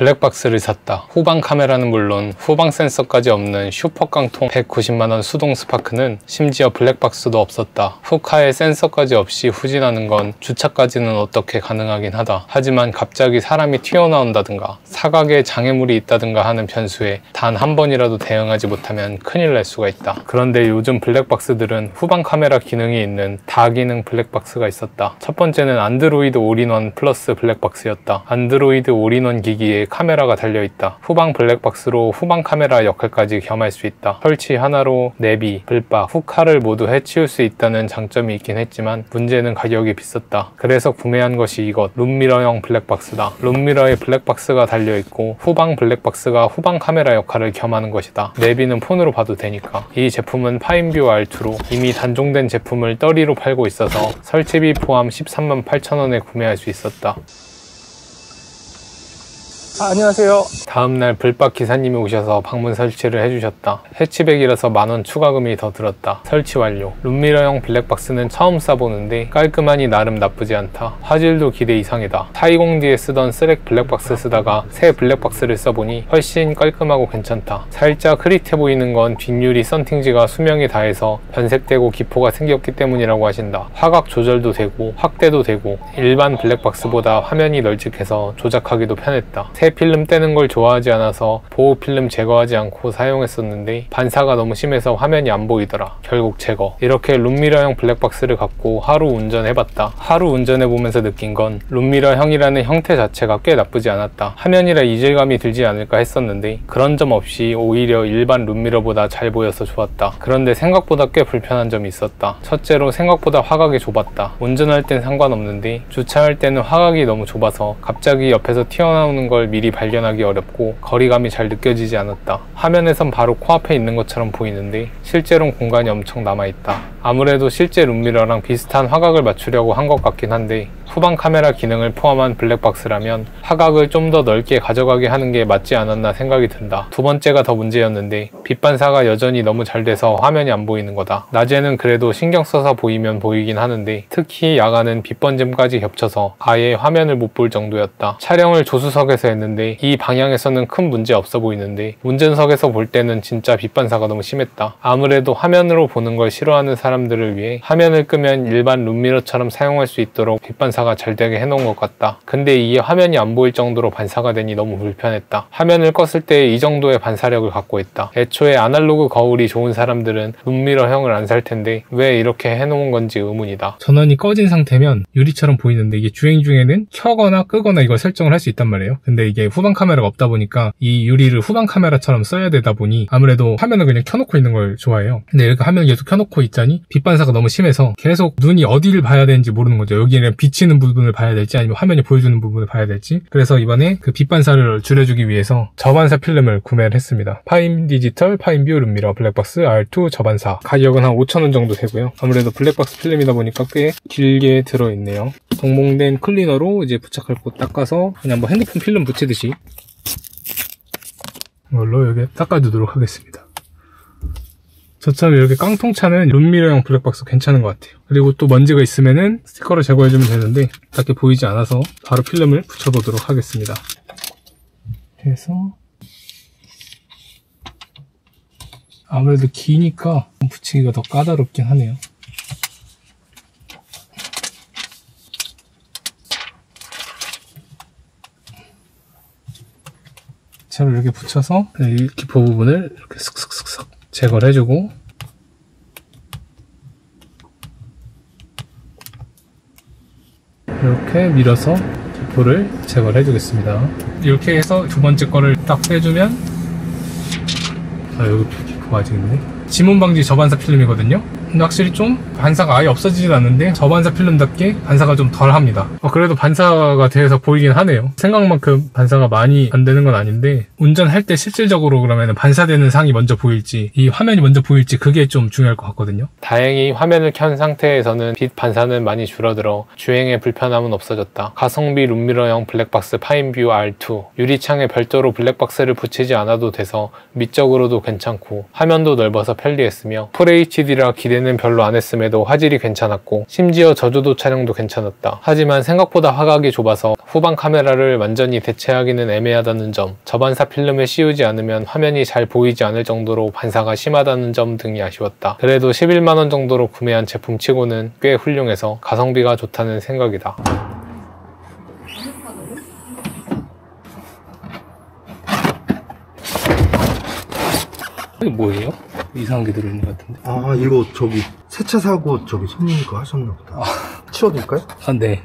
블랙박스를 샀다. 후방 카메라는 물론 후방 센서까지 없는 슈퍼 깡통 190만원 수동 스파크는 심지어 블랙박스도 없었다. 후카에 센서까지 없이 후진하는 건 주차까지는 어떻게 가능하긴 하다. 하지만 갑자기 사람이 튀어나온다든가 사각에 장애물이 있다든가 하는 변수에 단 한 번이라도 대응하지 못하면 큰일 날 수가 있다. 그런데 요즘 블랙박스들은 후방 카메라 기능이 있는 다기능 블랙박스가 있었다. 첫 번째는 안드로이드 올인원 플러스 블랙박스였다. 안드로이드 올인원 기기에 카메라가 달려있다. 후방 블랙박스로 후방 카메라 역할까지 겸할 수 있다. 설치 하나로 내비, 블박, 후카를 모두 해치울 수 있다는 장점이 있긴 했지만 문제는 가격이 비쌌다. 그래서 구매한 것이 이것, 룸미러형 블랙박스다. 룸미러에 블랙박스가 달려있고 후방 블랙박스가 후방 카메라 역할을 겸하는 것이다. 내비는 폰으로 봐도 되니까. 이 제품은 파인뷰 R2로 이미 단종된 제품을 떨이로 팔고 있어서 설치비 포함 13만 8천원에 구매할 수 있었다. 안녕하세요. 다음날 블박 기사님이 오셔서 방문 설치를 해주셨다. 해치백이라서 만원 추가금이 더 들었다. 설치 완료. 룸미러형 블랙박스는 처음 써보는데 깔끔하니 나름 나쁘지 않다. 화질도 기대 이상이다. 420D에 쓰던 쓰렉 블랙박스 쓰다가 새 블랙박스를 써보니 훨씬 깔끔하고 괜찮다. 살짝 흐릿해 보이는 건 뒷유리 썬팅지가 수명이 다해서 변색되고 기포가 생겼기 때문이라고 하신다. 화각 조절도 되고 확대도 되고 일반 블랙박스보다 화면이 널찍해서 조작하기도 편했다. 새 필름 떼는 걸 좋아하지 않아서 보호 필름 제거하지 않고 사용했었는데 반사가 너무 심해서 화면이 안 보이더라. 결국 제거. 이렇게 룸미러형 블랙박스를 갖고 하루 운전해봤다. 하루 운전해보면서 느낀 건 룸미러형이라는 형태 자체가 꽤 나쁘지 않았다. 화면이라 이질감이 들지 않을까 했었는데 그런 점 없이 오히려 일반 룸미러보다 잘 보여서 좋았다. 그런데 생각보다 꽤 불편한 점이 있었다. 첫째로 생각보다 화각이 좁았다. 운전할 땐 상관없는데 주차할 때는 화각이 너무 좁아서 갑자기 옆에서 튀어나오는 걸 미리 발견하기 어렵고 거리감이 잘 느껴지지 않았다. 화면에선 바로 코앞에 있는 것처럼 보이는데 실제로는 공간이 엄청 남아있다. 아무래도 실제 룸미러랑 비슷한 화각을 맞추려고 한 것 같긴 한데 후방 카메라 기능을 포함한 블랙박스라면 화각을 좀 더 넓게 가져가게 하는 게 맞지 않았나 생각이 든다. 두 번째가 더 문제였는데 빛 반사가 여전히 너무 잘 돼서 화면이 안 보이는 거다. 낮에는 그래도 신경 써서 보이면 보이긴 하는데 특히 야간은 빛 번짐까지 겹쳐서 아예 화면을 못 볼 정도였다. 촬영을 조수석에서 했는데 이 방향에서는 큰 문제 없어 보이는데 운전석에서 볼 때는 진짜 빛 반사가 너무 심했다. 아무래도 화면으로 보는 걸 싫어하는 사람들을 위해 화면을 끄면 일반 룸미러처럼 사용할 수 있도록 빛 반사가 잘 되게 해놓은 것 같다. 근데 이게 화면이 안 보일 정도로 반사가 되니 너무 불편했다. 화면을 껐을 때 이 정도의 반사력을 갖고 있다. 애초에 아날로그 거울이 좋은 사람들은 룸미러형을 안 살 텐데 왜 이렇게 해놓은 건지 의문이다. 전원이 꺼진 상태면 유리처럼 보이는데 이게 주행 중에는 켜거나 끄거나 이걸 설정을 할 수 있단 말이에요. 근데 이게 후방 카메라가 없다 보니까 이 유리를 후방 카메라처럼 써야 되다 보니 아무래도 화면을 그냥 켜놓고 있는 걸 좋아해요. 근데 이렇게 화면을 계속 켜놓고 있자니 빛 반사가 너무 심해서 계속 눈이 어디를 봐야 되는지 모르는 거죠. 여기는 비치는 부분을 봐야 될지 아니면 화면이 보여주는 부분을 봐야 될지. 그래서 이번에 그 빛 반사를 줄여주기 위해서 저반사 필름을 구매를 했습니다. 파인 디지털 파인뷰 룸미러 블랙박스 R2 저반사. 가격은 한 5,000원 정도 되고요. 아무래도 블랙박스 필름이다 보니까 꽤 길게 들어있네요. 동봉된 클리너로 이제 부착할 곳 닦아서 그냥 뭐 핸드폰 필름 붙이듯이 이걸로 여기 닦아주도록 하겠습니다. 저처럼 이렇게 깡통차는 룸미러형 블랙박스 괜찮은 것 같아요. 그리고 또 먼지가 있으면은 스티커로 제거해주면 되는데 딱히 보이지 않아서 바로 필름을 붙여보도록 하겠습니다. 이렇게 해서 아무래도 기니까 붙이기가 더 까다롭긴 하네요. 차로 이렇게 붙여서 이 기포 부분을 이렇게 슥슥슥슥 제거를 해주고 이렇게 밀어서 기포를 제거를 해주겠습니다. 이렇게 해서 두 번째 거를 딱 빼주면 여기 기포가 아직 있네. 지문 방지 저반사 필름이거든요. 근데 확실히 좀 반사가 아예 없어지진 않는데 저반사 필름답게 반사가 좀 덜 합니다. 그래도 반사가 돼서 보이긴 하네요. 생각만큼 반사가 많이 안 되는 건 아닌데 운전할 때 실질적으로 그러면 반사되는 상이 먼저 보일지 이 화면이 먼저 보일지 그게 좀 중요할 것 같거든요. 다행히 화면을 켠 상태에서는 빛 반사는 많이 줄어들어 주행에 불편함은 없어졌다. 가성비 룸미러형 블랙박스 파인뷰 R2. 유리창에 별도로 블랙박스를 붙이지 않아도 돼서 미적으로도 괜찮고 화면도 넓어서 편리했으며 FHD라 기대는 구매는 별로 안 했음에도 화질이 괜찮았고 심지어 저조도 촬영도 괜찮았다. 하지만 생각보다 화각이 좁아서 후방 카메라를 완전히 대체하기는 애매하다는 점, 저반사 필름을 씌우지 않으면 화면이 잘 보이지 않을 정도로 반사가 심하다는 점 등이 아쉬웠다. 그래도 11만원 정도로 구매한 제품 치고는 꽤 훌륭해서 가성비가 좋다는 생각이다. 이게 뭐예요? 이상한 게 들어있는 것 같은데. 아, 이거 저기 세차 사고 저기 손님 거 하셨나 보다. 치워드릴까요? 아, 네.